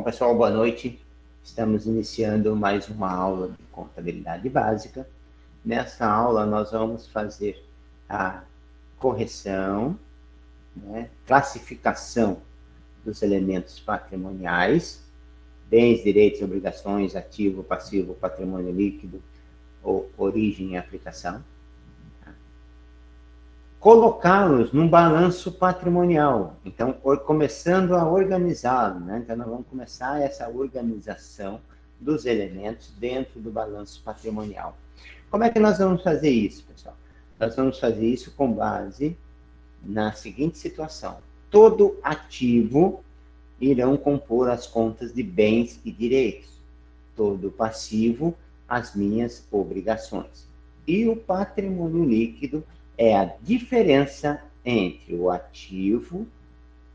Bom, pessoal, boa noite. Estamos iniciando mais uma aula de contabilidade básica. Nessa aula, nós vamos fazer a correção, classificação dos elementos patrimoniais, bens, direitos, obrigações, ativo, passivo, patrimônio líquido, ou origem e aplicação. Colocá-los num balanço patrimonial. Então, começando a organizá-lo, Então, nós vamos começar essa organização dos elementos dentro do balanço patrimonial. Como é que nós vamos fazer isso, pessoal? Nós vamos fazer isso com base na seguinte situação. Todo ativo irão compor as contas de bens e direitos. Todo passivo, as minhas obrigações. E o patrimônio líquido é a diferença entre o ativo,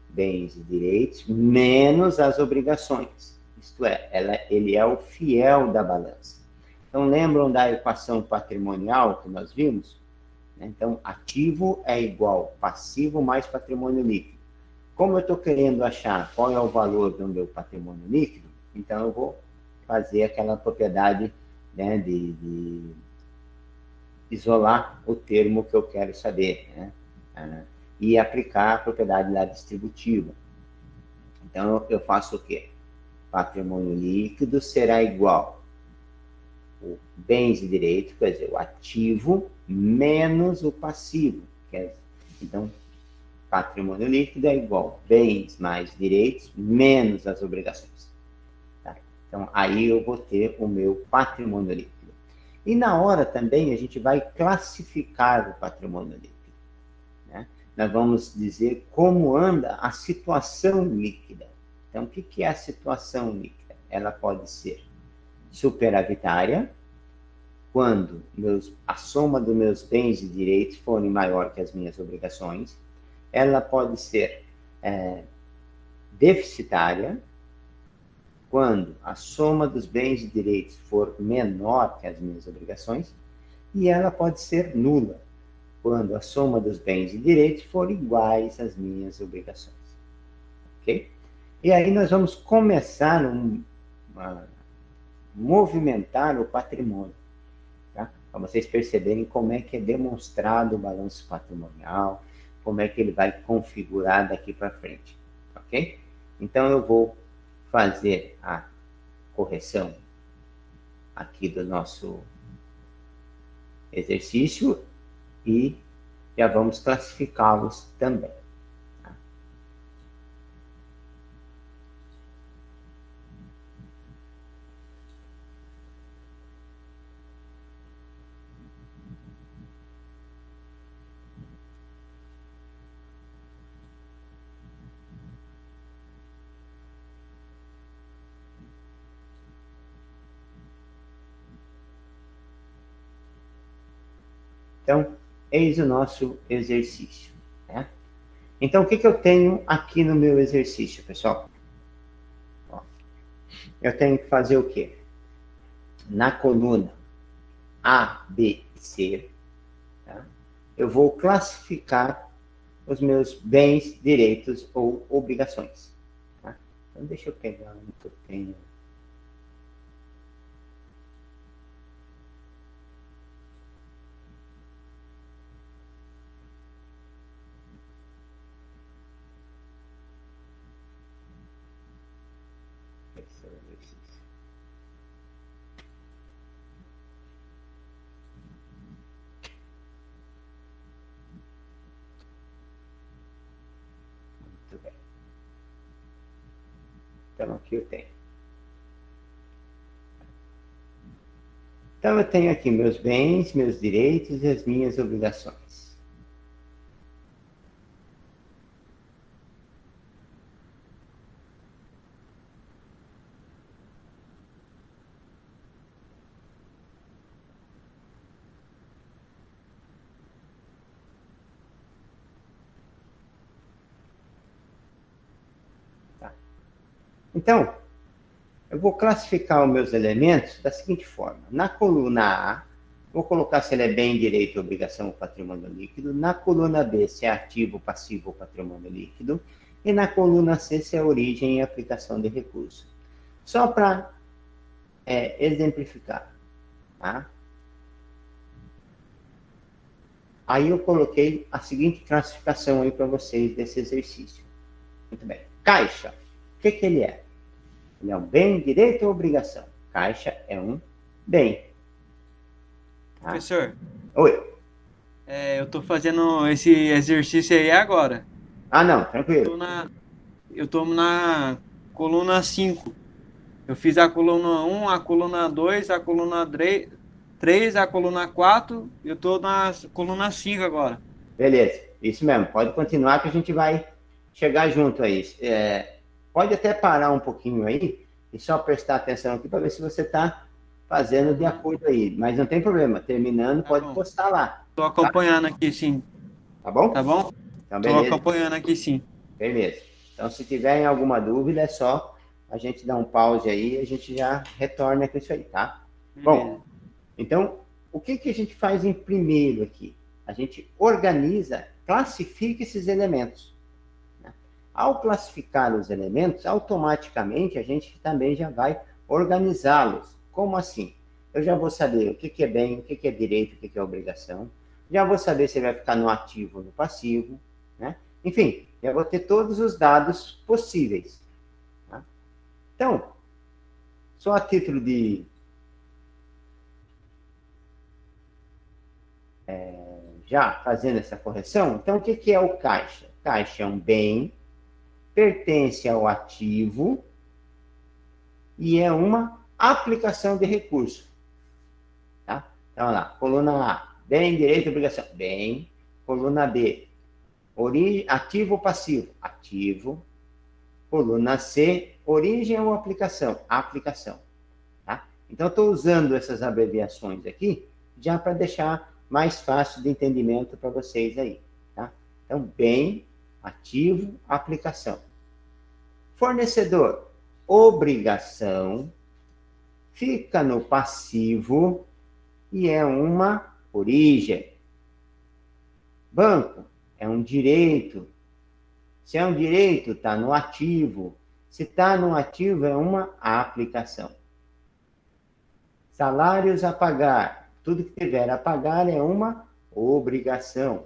bens e direitos, menos as obrigações. Isto é, ele é o fiel da balança. Então, lembram da equação patrimonial que nós vimos? Então, ativo é igual passivo mais patrimônio líquido. Como eu estou querendo achar qual é o valor do meu patrimônio líquido, então eu vou fazer aquela propriedade de isolar o termo que eu quero saber, e aplicar a propriedade lá distributiva. Então, eu faço o quê? Patrimônio líquido será igual o bens e direitos, quer dizer, o ativo menos o passivo. Então, patrimônio líquido é igual bens mais direitos menos as obrigações. Tá? Então, aí eu vou ter o meu patrimônio líquido. E na hora também a gente vai classificar o patrimônio líquido. Nós vamos dizer como anda a situação líquida. Então, o que é a situação líquida? Ela pode ser superavitária, quando a soma dos meus bens e direitos forem maior que as minhas obrigações. Ela pode ser deficitária, quando a soma dos bens e direitos for menor que as minhas obrigações, e ela pode ser nula, quando a soma dos bens e direitos for iguais às minhas obrigações. Ok? E aí nós vamos começar a movimentar o patrimônio, tá? Para vocês perceberem como é que é demonstrado o balanço patrimonial, como é que ele vai configurar daqui para frente. Ok? Então eu vou fazer a correção aqui do nosso exercício e já vamos classificá-los também. Tá? Então, eis o nosso exercício. Então, o que eu tenho aqui no meu exercício, pessoal? Eu tenho que fazer o quê? Na coluna A, B e C, eu vou classificar os meus bens, direitos ou obrigações. Então, deixa eu pegar um que eu tenho. Muito bem. Então, aqui eu tenho. Então, eu tenho aqui meus bens, meus direitos e as minhas obrigações. Tá? Então, eu vou classificar os meus elementos da seguinte forma. Na coluna A, vou colocar se ele é bem, direito, obrigação ou patrimônio líquido. Na coluna B, se é ativo, passivo ou patrimônio líquido. E na coluna C, se é origem e aplicação de recurso. Só para exemplificar. Tá? Aí eu coloquei a seguinte classificação aí para vocês desse exercício. Muito bem. Caixa. O que ele é? Ele é um bem, direito ou obrigação? Caixa é um bem. Tá? Professor, Oi. eu tô fazendo esse exercício aí agora. Ah, não, Eu tô tranquilo. na coluna 5. Eu fiz a coluna um, a coluna 2, a coluna 3, a coluna 4. Eu tô na coluna 5 agora. Beleza. Isso mesmo. Pode continuar que a gente vai chegar junto aí. Pode até parar um pouquinho aí e só prestar atenção aqui para ver se você está fazendo de acordo aí. Mas não tem problema. Terminando, Tá pode bom. postar lá. Tô Tá? acompanhando aqui, sim. Tá bom? Tá bom? Então, Tô beleza. acompanhando aqui, sim. Beleza. Então, se tiver alguma dúvida, é só a gente dar um pause aí e a gente já retorna com isso aí, tá? Beleza. Bom, então, o que a gente faz em primeiro aqui? A gente organiza, classifica esses elementos. Né? Ao classificar os elementos, automaticamente a gente também já vai organizá-los. Como assim? Eu já vou saber o que é bem, o que é direito, o que é obrigação. Já vou saber se vai ficar no ativo ou no passivo. Né? Enfim, já vou ter todos os dados possíveis. Tá? Então, só a título de já fazendo essa correção, então o que é o caixa? Caixa é um bem, pertence ao ativo e é uma aplicação de recurso. Tá? Então, lá, coluna A, bem, direito, obrigação. Bem. Coluna B, ativo ou passivo? Ativo. Coluna C, origem ou aplicação? Aplicação. Tá? Então, estou usando essas abreviações aqui já para deixar mais fácil de entendimento para vocês aí. Tá? Então, bem, ativo, aplicação. Fornecedor, obrigação, fica no passivo e é uma origem. Banco, é um direito. Se é um direito, está no ativo. Se está no ativo, é uma aplicação. Salários a pagar. Tudo que tiver a pagar é uma obrigação.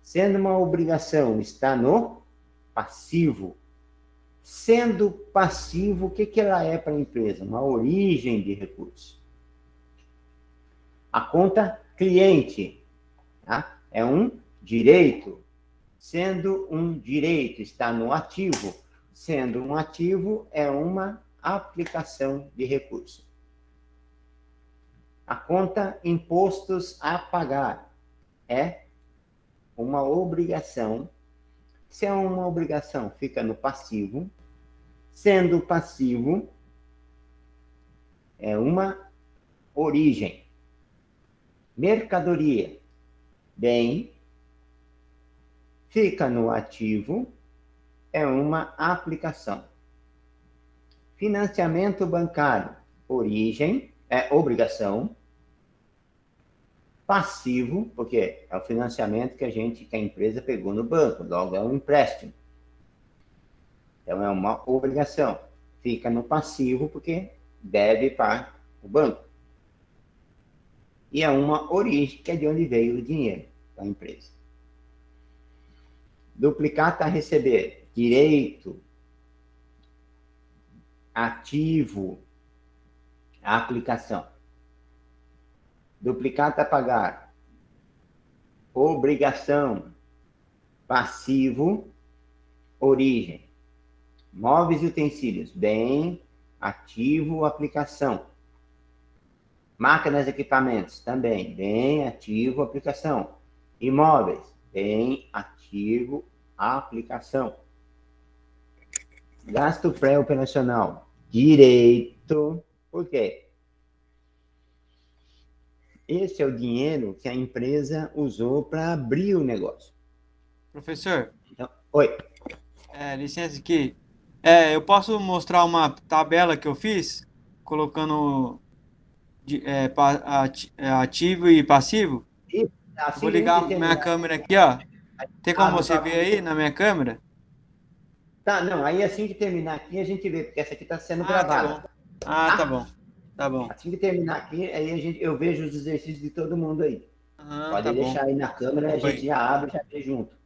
Sendo uma obrigação, está no passivo. Sendo passivo, o que ela é para a empresa? Uma origem de recurso. A conta cliente, tá? É um direito. Sendo um direito, está no ativo. Sendo um ativo, é uma aplicação de recurso. A conta impostos a pagar é uma obrigação. Se é uma obrigação, fica no passivo. Sendo passivo, é uma origem. Mercadoria, bem, fica no ativo, é uma aplicação. Financiamento bancário, origem, é obrigação. Passivo, porque é o financiamento que a empresa pegou no banco, logo é um empréstimo. Então é uma obrigação. Fica no passivo porque deve para o banco. E é uma origem, que é de onde veio o dinheiro da empresa. Duplicata a receber, direito, ativo, aplicação. Duplicata a pagar, obrigação, passivo, origem. Móveis e utensílios, bem, ativo, aplicação. Máquinas e equipamentos, também, bem, ativo, aplicação. Imóveis, bem, ativo, aplicação. Gasto pré-operacional, direito. Por quê? Esse é o dinheiro que a empresa usou para abrir o negócio. Professor, Então, oi. licença aqui. Eu posso mostrar uma tabela que eu fiz, colocando ativo e passivo? E Eu vou assim que a gente ligar minha terminar, câmera aqui, ó. Tem como abre o você ver papel. aí na minha câmera? Tá, não, aí assim que terminar aqui a gente vê, porque essa aqui está sendo Tá gravada. bom. Ah, tá bom. Tá bom. Assim que terminar aqui, aí eu vejo os exercícios de todo mundo aí. Ah, tá Pode bom. deixar aí na câmera, a gente Oi. já abre e já vê junto.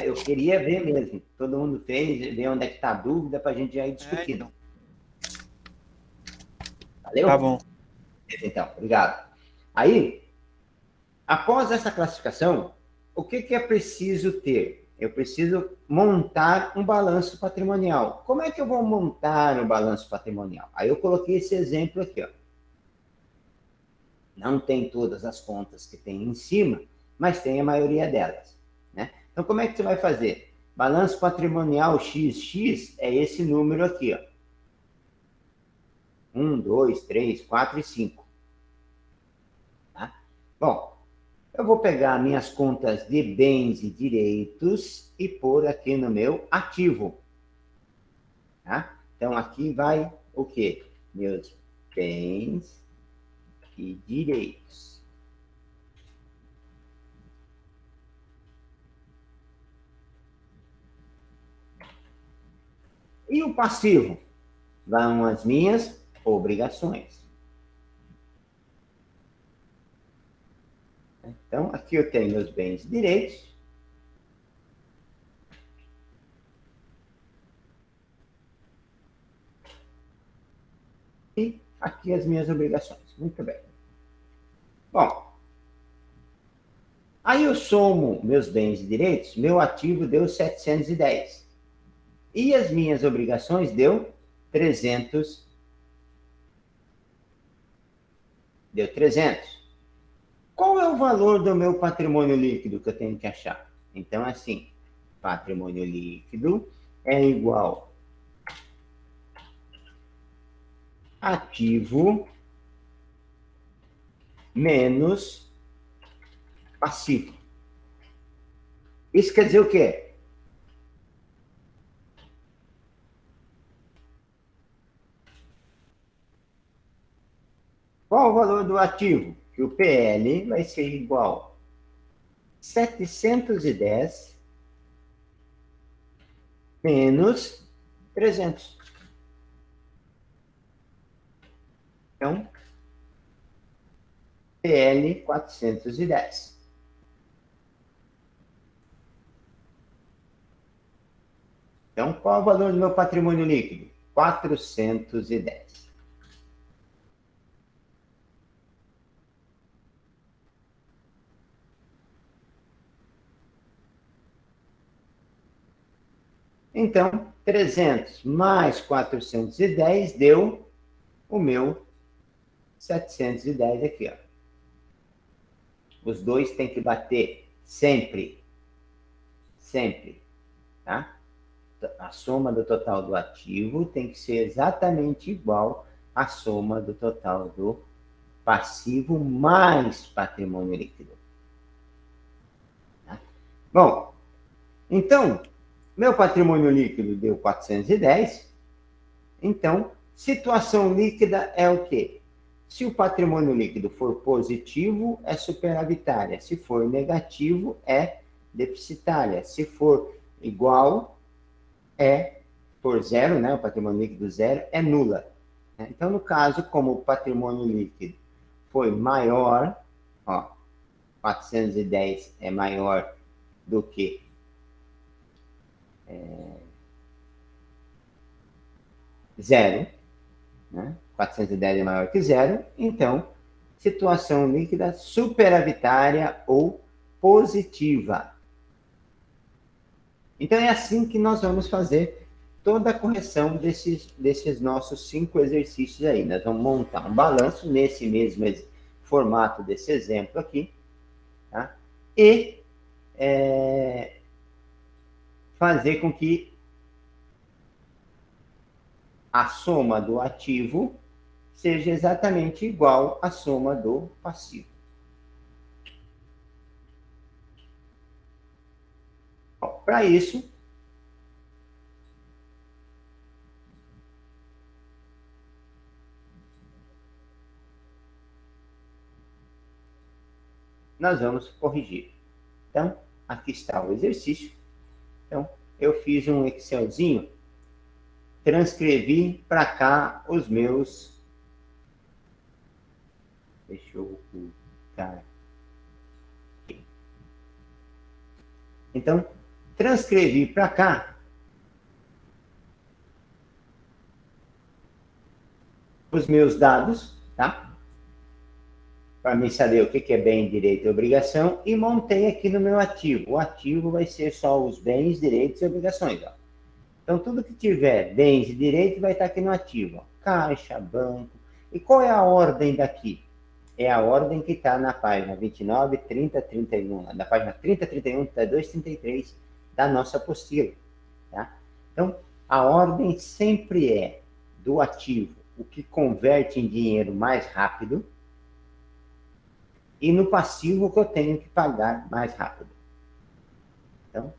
Eu queria ver mesmo. Todo mundo fez, ver onde é que está a dúvida para a gente já ir É, discutindo. então. Tá Valeu? bom. Então, obrigado. Aí, após essa classificação, o que é preciso ter? Eu preciso montar um balanço patrimonial. Como é que eu vou montar um balanço patrimonial? Aí eu coloquei esse exemplo aqui, ó. Não tem todas as contas que tem em cima, mas tem a maioria delas, né? Então, como é que você vai fazer? Balanço patrimonial XX é esse número aqui, ó. 1, 2, 3, 4 e 5. Tá? Bom, eu vou pegar minhas contas de bens e direitos e pôr aqui no meu ativo. Tá? Então, aqui vai o quê? Meus bens e direitos. E o passivo? Vão as minhas obrigações. Então, aqui eu tenho meus bens e direitos. E aqui as minhas obrigações. Muito bem. Bom, aí eu somo meus bens e direitos, meu ativo deu 710. E as minhas obrigações deu 300. Deu 300. Qual é o valor do meu patrimônio líquido que eu tenho que achar? Então, assim, patrimônio líquido é igual ativo menos passivo. Isso quer dizer o quê? Qual o valor do ativo? Que o PL vai ser igual a 710 menos 300. Então, PL 410. Então, qual é o valor do meu patrimônio líquido? 410. Então, 300 mais 410 deu o meu 710 aqui, ó. Os dois têm que bater sempre. Sempre, tá? A soma do total do ativo tem que ser exatamente igual à soma do total do passivo mais patrimônio líquido. Tá? Bom, então, meu patrimônio líquido deu 410. Então, situação líquida é o quê? Se o patrimônio líquido for positivo, é superavitária. Se for negativo, é deficitária. Se for igual, por zero, né? O patrimônio líquido zero, é nula. Então, no caso, como o patrimônio líquido foi maior, ó, 410 é maior do que zero, né? 410 é maior que zero, então, situação líquida superavitária ou positiva. Então, é assim que nós vamos fazer toda a correção desses nossos 5 exercícios aí. Nós vamos montar um balanço nesse mesmo formato desse exemplo aqui, tá? E fazer com que a soma do ativo seja exatamente igual à soma do passivo. Para isso, nós vamos corrigir. Então, aqui está o exercício. Então, eu fiz um Excelzinho, transcrevi para cá os meus... Deixa eu ocultar. Então, transcrevi para cá os meus dados, tá? Para mim saber o que é bem, direito e obrigação, e montei aqui no meu ativo. O ativo vai ser só os bens, direitos e obrigações, ó. Então, tudo que tiver bens e direitos vai estar aqui no ativo, ó. Caixa, banco. E qual é a ordem daqui? É a ordem que está na página 29, 30, 31, na página 30, 31, 32, 33 da nossa apostila, tá? Então, a ordem sempre é do ativo, o que converte em dinheiro mais rápido, e no passivo, o que eu tenho que pagar mais rápido. Então,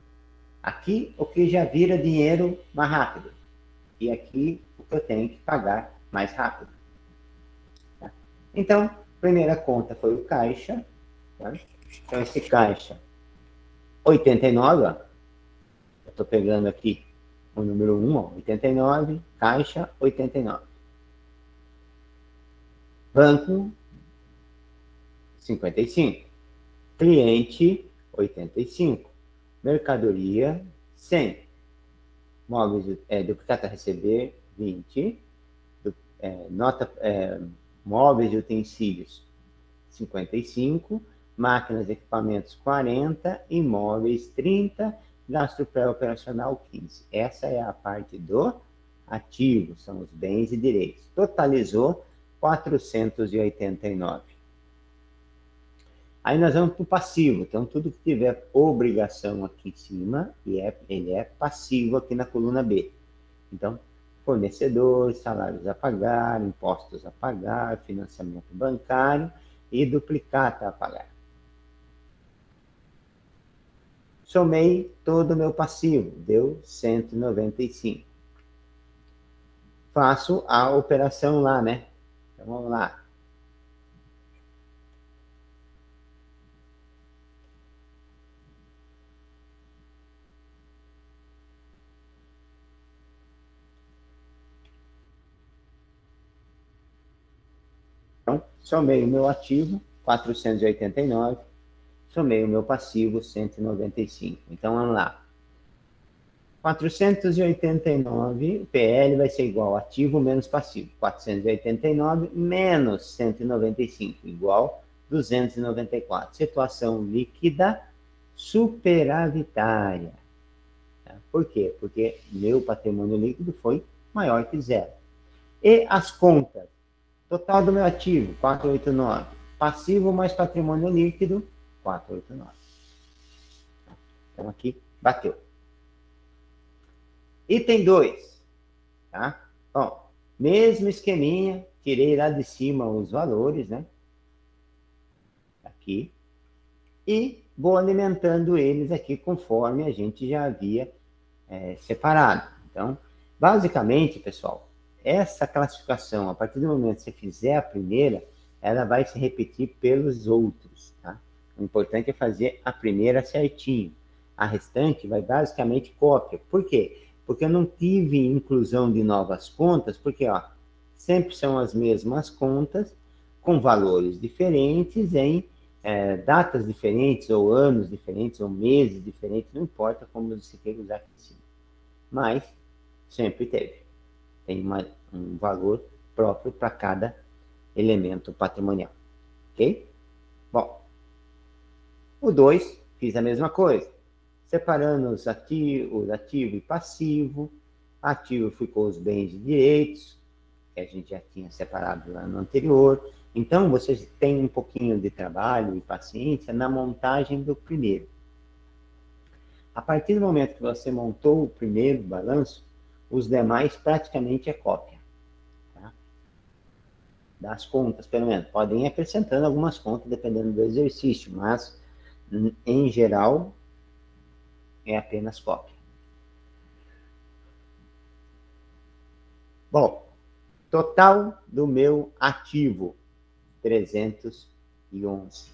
aqui, o que já vira dinheiro mais rápido, e aqui, o que eu tenho que pagar mais rápido. Tá? Então, primeira conta foi o caixa, tá? Então, esse caixa 89, ó, eu estou pegando aqui o número 1, ó, 89, caixa 89. Banco 55. Cliente 85. Mercadoria 100. Móveis, duplicata a receber 20. Móveis e utensílios 55. Máquinas e equipamentos 40. Imóveis 30. Gasto pré-operacional 15. Essa é a parte do ativo, são os bens e direitos. Totalizou 489. Aí nós vamos para o passivo. Então, tudo que tiver obrigação aqui em cima, ele é passivo aqui na coluna B. Então, fornecedor, salários a pagar, impostos a pagar, financiamento bancário e duplicata a pagar. Somei todo o meu passivo, deu 195. Faço a operação lá, né? Então, vamos lá. Então, somei o meu ativo, 489, somei o meu passivo, 195. Então, vamos lá. 489, o PL vai ser igual ativo menos passivo. 489 menos 195, igual 294. Situação líquida superavitária. Por quê? Porque meu patrimônio líquido foi maior que zero. E as contas? Total do meu ativo, 489. Passivo mais patrimônio líquido, 489. Então, aqui, bateu. Item 2. Tá? Bom, mesmo esqueminha, tirei lá de cima os valores, né? Aqui. E vou alimentando eles aqui conforme a gente já havia separado. Então, basicamente, pessoal, essa classificação, a partir do momento que você fizer a primeira, ela vai se repetir pelos outros, tá? O importante é fazer a primeira certinho. A restante vai basicamente cópia. Por quê? Porque eu não tive inclusão de novas contas, porque ó, sempre são as mesmas contas, com valores diferentes, em datas diferentes, ou anos diferentes, ou meses diferentes, não importa como você quer usar aqui em cima. Mas sempre teve. Tem um valor próprio para cada elemento patrimonial. Ok? Bom, o 2, fiz a mesma coisa. Separando os ativo e passivo. Ativo ficou os bens e direitos, que a gente já tinha separado lá no anterior. Então, vocês têm um pouquinho de trabalho e paciência na montagem do primeiro. A partir do momento que você montou o primeiro balanço, os demais praticamente é cópia. Tá? Das contas, pelo menos. Podem ir acrescentando algumas contas, dependendo do exercício, mas, em geral, é apenas cópia. Bom, total do meu ativo, 311.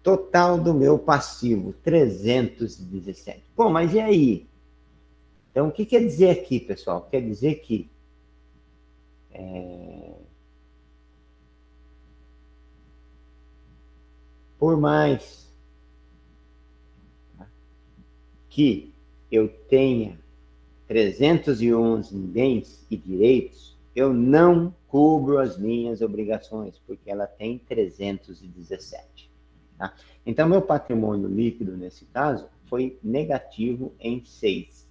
Total do meu passivo, 317. Bom, mas e aí? Então, o que quer dizer aqui, pessoal? Quer dizer que por mais que eu tenha 311 em bens e direitos, eu não cubro as minhas obrigações, porque ela tem 317. Tá? Então, meu patrimônio líquido, nesse caso, foi negativo em 6.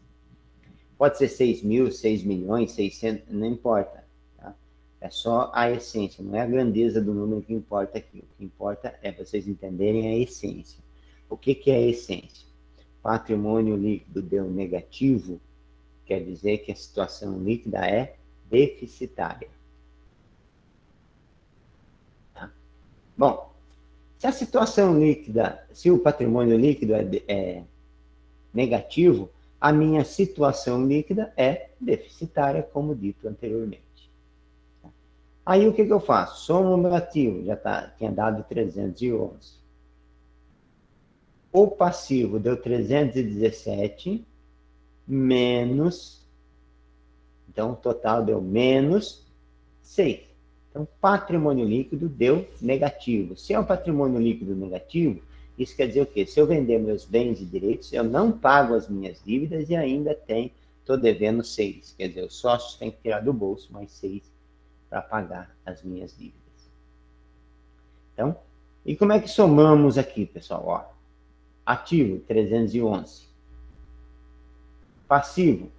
Pode ser 6 mil, 6 milhões, 600, não importa. Tá? É só a essência, não é a grandeza do número que importa aqui. O que importa é vocês entenderem a essência. O que é a essência? Patrimônio líquido deu negativo, quer dizer que a situação líquida é deficitária. Tá? Bom, se a situação líquida, se o patrimônio líquido é negativo, a minha situação líquida é deficitária, como dito anteriormente. Aí o que eu faço? Soma o meu ativo, tinha dado 311. O passivo deu 317, menos, então o total deu menos 6. Então, patrimônio líquido deu negativo. Se é um patrimônio líquido negativo, isso quer dizer o quê? Se eu vender meus bens e direitos, eu não pago as minhas dívidas e ainda estou devendo 6. Quer dizer, os sócios têm que tirar do bolso mais 6 para pagar as minhas dívidas. Então, e como é que somamos aqui, pessoal? Ó, ativo, 311. Passivo,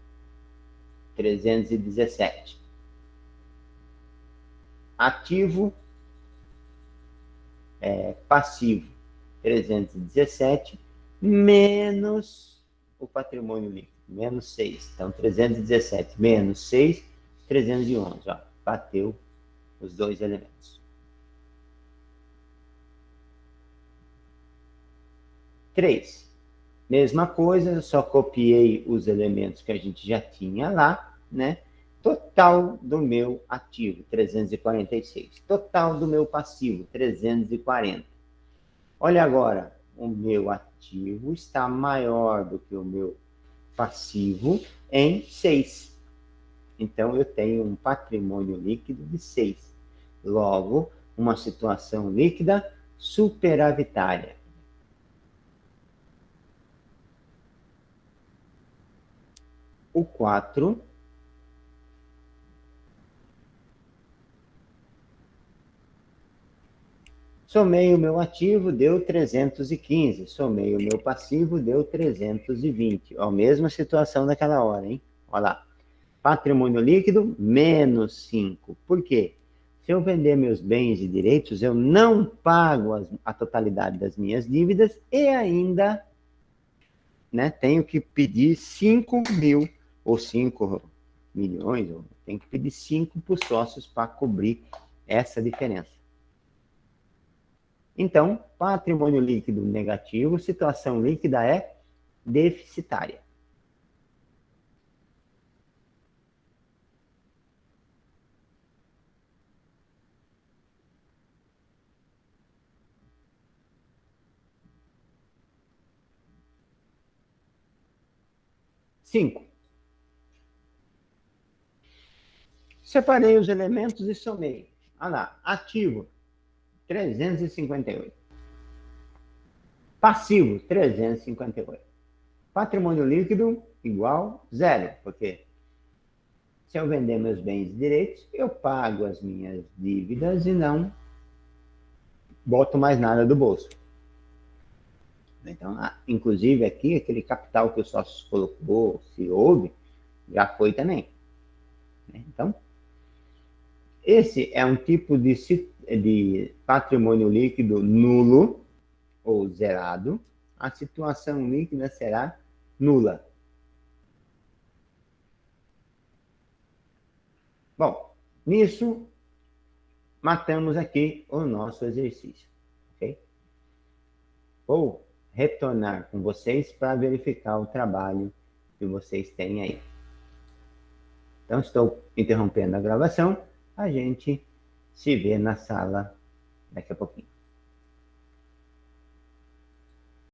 317. Ativo, passivo, 317, menos o patrimônio líquido, menos 6. Então, 317 menos 6, 311. Ó, bateu os dois elementos. 3. Mesma coisa, só copiei os elementos que a gente já tinha lá, né? Total do meu ativo, 346. Total do meu passivo, 340. Olha agora, o meu ativo está maior do que o meu passivo em 6. Então, eu tenho um patrimônio líquido de 6. Logo, uma situação líquida superavitária. O 4 somei o meu ativo, deu 315. Somei o meu passivo, deu 320. Ó, mesma situação daquela hora, hein? Olha lá. Patrimônio líquido, menos 5. Por quê? Se eu vender meus bens e direitos, eu não pago a totalidade das minhas dívidas e ainda, né, tenho que pedir 5 mil ou 5 milhões, ou tenho que pedir 5 para os sócios para cobrir essa diferença. Então, patrimônio líquido negativo, situação líquida é deficitária. Cinco. Separei os elementos e somei. Olha lá, ativo, 358. Passivo, 358. Patrimônio líquido, igual, 0. Porque se eu vender meus bens e direitos, eu pago as minhas dívidas e não boto mais nada do bolso. Então, inclusive aqui, aquele capital que o sócio colocou, se houve, já foi também. Então, esse é um tipo de patrimônio líquido nulo ou zerado. A situação líquida será nula. Bom, nisso, matamos aqui o nosso exercício. Okay? Vou retornar com vocês para verificar o trabalho que vocês têm aí. Então, estou interrompendo a gravação. A gente se vê na sala daqui a pouquinho.